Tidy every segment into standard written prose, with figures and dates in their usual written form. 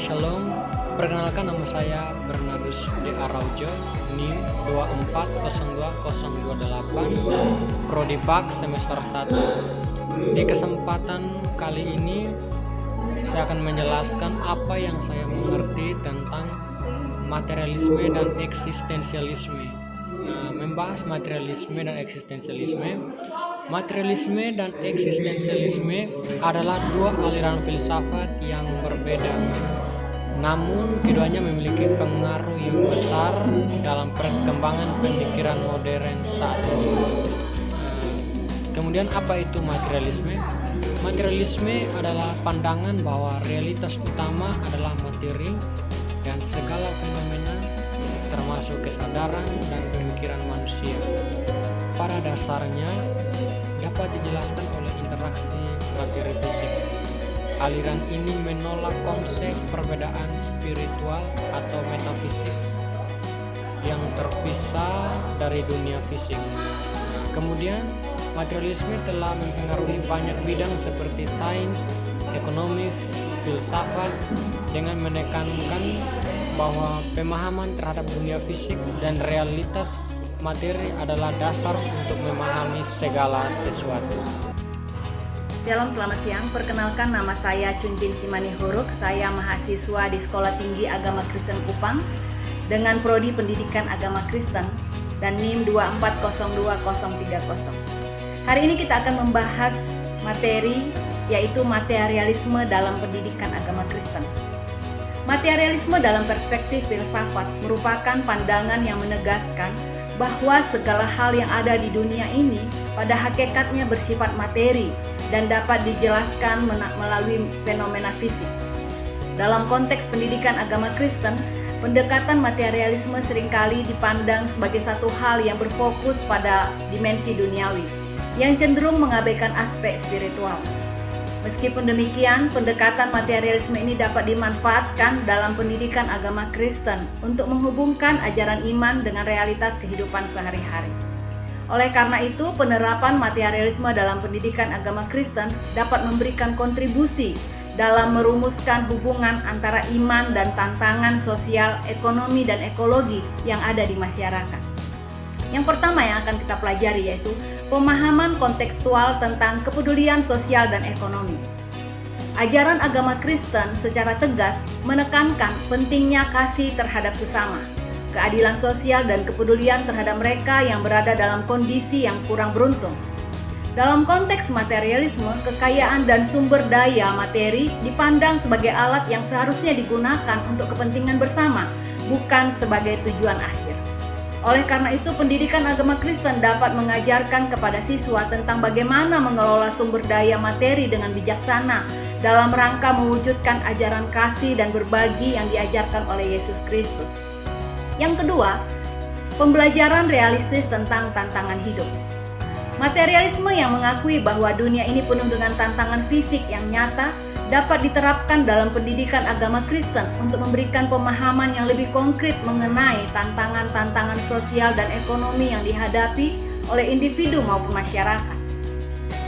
Shalom. Perkenalkan, nama saya Bernardus D. Araujo, NIM 2402028, Prodi Pak semester 1. Di kesempatan kali ini saya akan menjelaskan apa yang saya mengerti tentang materialisme dan eksistensialisme. Membahas materialisme dan eksistensialisme. Materialisme dan eksistensialisme adalah dua aliran filsafat yang berbeda. Namun keduanya memiliki pengaruh yang besar dalam perkembangan pemikiran modern saat ini. Kemudian apa itu materialisme? Materialisme adalah pandangan bahwa realitas utama adalah materi dan segala fenomena termasuk kesadaran dan pemikiran manusia. Pada dasarnya dapat dijelaskan oleh interaksi materi fisik. Aliran ini menolak konsep perbedaan spiritual atau metafisik yang terpisah dari dunia fisik. Kemudian, materialisme telah mempengaruhi banyak bidang seperti sains, ekonomi, filsafat, dengan menekankan bahwa pemahaman terhadap dunia fisik dan realitas materi adalah dasar untuk memahami segala sesuatu. Shalom, selamat siang. Perkenalkan, nama saya Chunjin Simani Huruk. Saya mahasiswa di Sekolah Tinggi Agama Kristen Kupang dengan Prodi Pendidikan Agama Kristen dan NIM 2402030. Hari ini kita akan membahas materi, yaitu materialisme dalam pendidikan agama Kristen. Materialisme dalam perspektif filsafat merupakan pandangan yang menegaskan bahwa segala hal yang ada di dunia ini pada hakikatnya bersifat materi dan dapat dijelaskan melalui fenomena fisik. Dalam konteks pendidikan agama Kristen, pendekatan materialisme seringkali dipandang sebagai satu hal yang berfokus pada dimensi duniawi, yang cenderung mengabaikan aspek spiritual. Meskipun demikian, pendekatan materialisme ini dapat dimanfaatkan dalam pendidikan agama Kristen untuk menghubungkan ajaran iman dengan realitas kehidupan sehari-hari. Oleh karena itu, penerapan materialisme dalam pendidikan agama Kristen dapat memberikan kontribusi dalam merumuskan hubungan antara iman dan tantangan sosial, ekonomi, dan ekologi yang ada di masyarakat. Yang pertama yang akan kita pelajari yaitu pemahaman kontekstual tentang kepedulian sosial dan ekonomi. Ajaran agama Kristen secara tegas menekankan pentingnya kasih terhadap sesama, keadilan sosial dan kepedulian terhadap mereka yang berada dalam kondisi yang kurang beruntung. Dalam konteks materialisme, kekayaan dan sumber daya materi dipandang sebagai alat yang seharusnya digunakan untuk kepentingan bersama, bukan sebagai tujuan akhir. Oleh karena itu, pendidikan agama Kristen dapat mengajarkan kepada siswa tentang bagaimana mengelola sumber daya materi dengan bijaksana dalam rangka mewujudkan ajaran kasih dan berbagi yang diajarkan oleh Yesus Kristus. Yang kedua, pembelajaran realistis tentang tantangan hidup. Materialisme yang mengakui bahwa dunia ini penuh dengan tantangan fisik yang nyata dapat diterapkan dalam pendidikan agama Kristen untuk memberikan pemahaman yang lebih konkret mengenai tantangan-tantangan sosial dan ekonomi yang dihadapi oleh individu maupun masyarakat.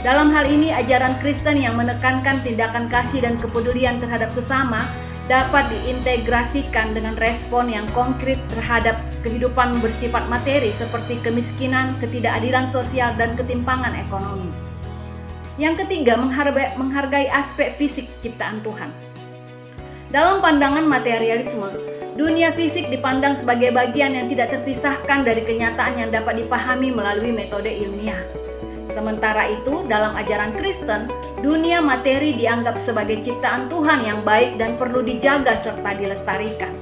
Dalam hal ini, ajaran Kristen yang menekankan tindakan kasih dan kepedulian terhadap sesama dapat diintegrasikan dengan respon yang konkret terhadap kehidupan bersifat materi seperti kemiskinan, ketidakadilan sosial, dan ketimpangan ekonomi. Yang ketiga, menghargai aspek fisik ciptaan Tuhan. Dalam pandangan materialisme, dunia fisik dipandang sebagai bagian yang tidak terpisahkan dari kenyataan yang dapat dipahami melalui metode ilmiah. Sementara itu, dalam ajaran Kristen, dunia materi dianggap sebagai ciptaan Tuhan yang baik dan perlu dijaga serta dilestarikan.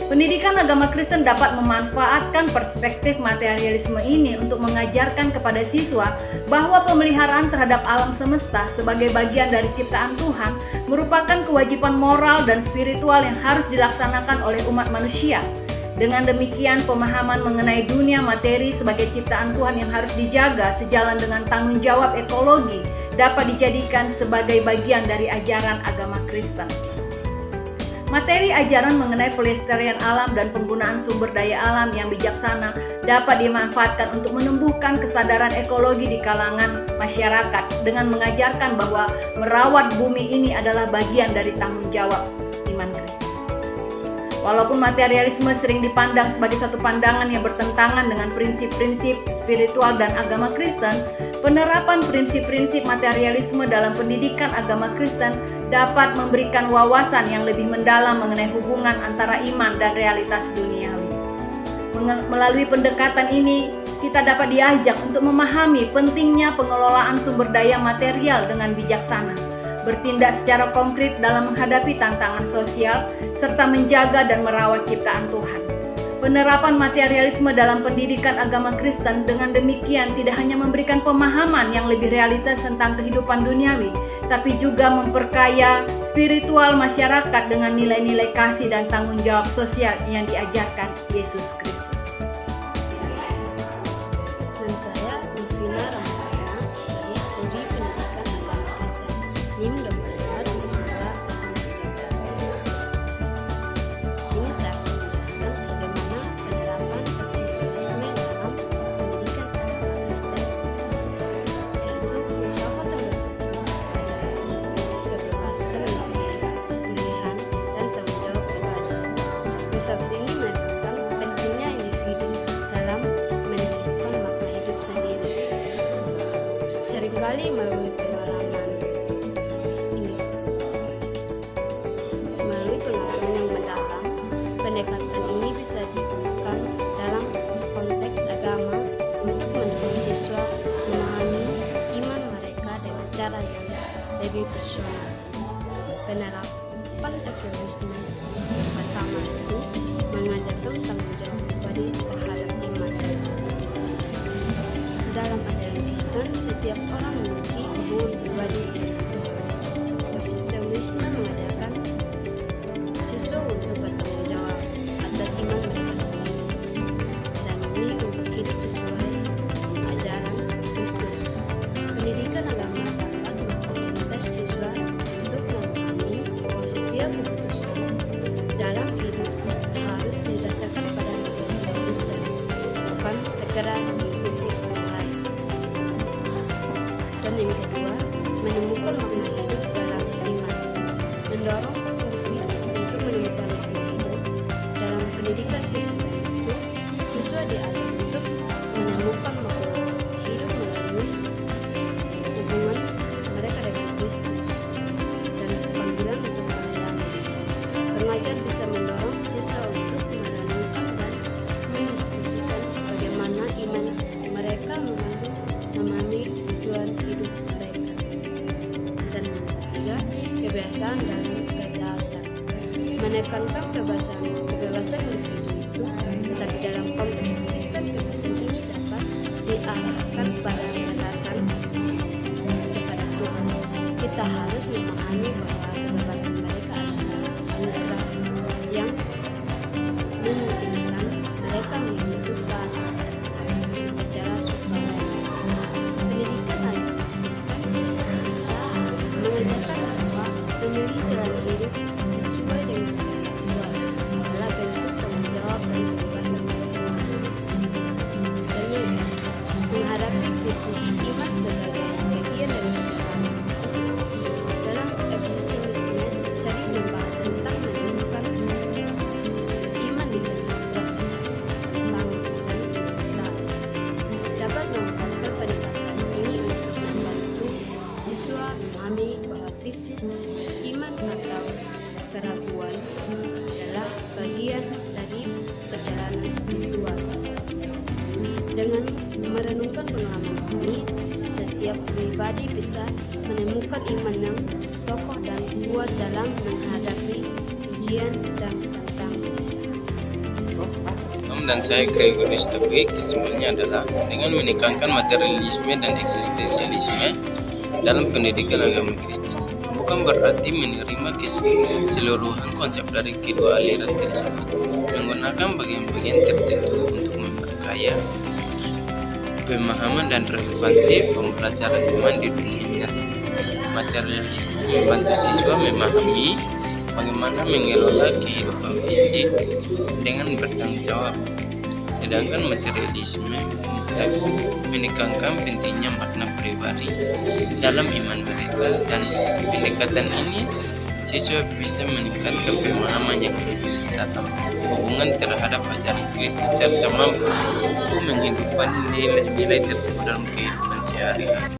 Pendidikan agama Kristen dapat memanfaatkan perspektif materialisme ini untuk mengajarkan kepada siswa bahwa pemeliharaan terhadap alam semesta sebagai bagian dari ciptaan Tuhan merupakan kewajiban moral dan spiritual yang harus dilaksanakan oleh umat manusia. Dengan demikian, pemahaman mengenai dunia materi sebagai ciptaan Tuhan yang harus dijaga sejalan dengan tanggung jawab ekologi dapat dijadikan sebagai bagian dari ajaran agama Kristen. Materi ajaran mengenai pelestarian alam dan penggunaan sumber daya alam yang bijaksana dapat dimanfaatkan untuk menumbuhkan kesadaran ekologi di kalangan masyarakat dengan mengajarkan bahwa merawat bumi ini adalah bagian dari tanggung jawab iman Kristen. Walaupun materialisme sering dipandang sebagai satu pandangan yang bertentangan dengan prinsip-prinsip spiritual dan agama Kristen, penerapan prinsip-prinsip materialisme dalam pendidikan agama Kristen dapat memberikan wawasan yang lebih mendalam mengenai hubungan antara iman dan realitas duniawi. Melalui pendekatan ini, kita dapat diajak untuk memahami pentingnya pengelolaan sumber daya material dengan bijaksana, bertindak secara konkret dalam menghadapi tantangan sosial, serta menjaga dan merawat ciptaan Tuhan. Penerapan materialisme dalam pendidikan agama Kristen dengan demikian tidak hanya memberikan pemahaman yang lebih realitas tentang kehidupan duniawi, tapi juga memperkaya spiritual masyarakat dengan nilai-nilai kasih dan tanggung jawab sosial yang diajarkan Yesus Kristus. Dan saya Novina Ramadhana dari Prodi Pendidikan Agama Kristen NIM Dompet Sumba Sini saya akan menjelaskan bagaimana penerapan eksistensialisme dalam pendidikan agama Kristen, yaitu filsafat yang berfokus pada kebebasan pilihan dan tanggung jawab pribadi. Filsafat ini menekankan pentingnya individu dalam menentukan makna hidup sendiri. Seringkali melalui pengalaman yang mendalam, pendekatan ini bisa digunakan dalam konteks agama untuk mendorong siswa memahami iman mereka dengan cara yang lebih personal. Penerapan eksistensialisme pertama itu mengajarkan tanggung jawab pribadi terhadap iman. Dalam ajaran Kristen, setiap orang memiliki hubungan pribadi dengan Tuhan. Eksistensialisme mengajarkan siswa untuk bertanggung jawab atas iman mereka sendiri, dan ini untuk hidup sesuai ajaran Kristus. Pendidikan agama dapat memfasilitasi siswa untuk memahami bahwa setiap keputusan dalam hidup harus didasarkan pada nilai-nilai Kristen, bukan sekedar mengikuti orang lain. Dan yang kedua, menemukan makna hidup dalam iman. Mendorong individu untuk menemukan makna hidup dalam pendidikan Kristen itu, siswa diajar untuk menemukan makna hidup melalui hubungan mereka dengan Kristus dan panggilan untuk melayani. Pengajar bisa mendorong siswa untuk merenungkan dan mendiskusikan bagaimana iman mereka membantu memahami tujuan hidup mereka. Dan yang ketiga, kebiasaan dalam kedaulatan. Menekankan kebebasan individu itu, tetapi dalam konteks Kristen kebebasan ini dapat diarahkan pada ketaatan kepada Tuhan. Kita harus memahami bahwa kebebasan mereka adalah anugerah yang memungkinkan mereka menghidup taat secara sukarela. Pendidikan agama Kristen bisa mengajarkan bahwa memilih jalan hidup sesuai dengan Tuhan adalah bentuk tanggung jawab dan kebebasan Tuhan. Dan yang menghadapi krisis iman sebagai bagian dari perjalanan. Dalam eksistensialisme sering membahas tentang menemukan iman di tengah proses tantangan dan penderitaan. Dapat mengungkapkan pendekatan ini untuk membantu siswa memahami bahwa krisis iman atau keraguan adalah bagian dari perjalanan spiritual. Dengan merenungkan pengalaman ini, setiap pribadi bisa menemukan iman yang kokoh dan kuat dalam menghadapi ujian dan tantangan. Dan saya Gregorius Taufik. Kesimpulannya adalah dengan menekankan materialisme dan eksistensialisme dalam pendidikan agama Kristen, bukan berarti menerima keseluruhan konsep dari kedua aliran tersebut, menggunakan bagian-bagian tertentu untuk memperkaya pemahaman dan relevansi pembelajaran iman di dunia nyata. Materialisme membantu siswa memahami bagaimana mengelola kehidupan fisik dengan bertanggung jawab, sedangkan materialisme menekankan pentingnya makna pribadi dalam iman mereka, dan pendekatan ini siswa bisa meningkatkan pemahamannya dalam hubungan terhadap ajaran Kristen serta mampu menghidupkan nilai-nilai tersebut dalam kehidupan sehari-hari.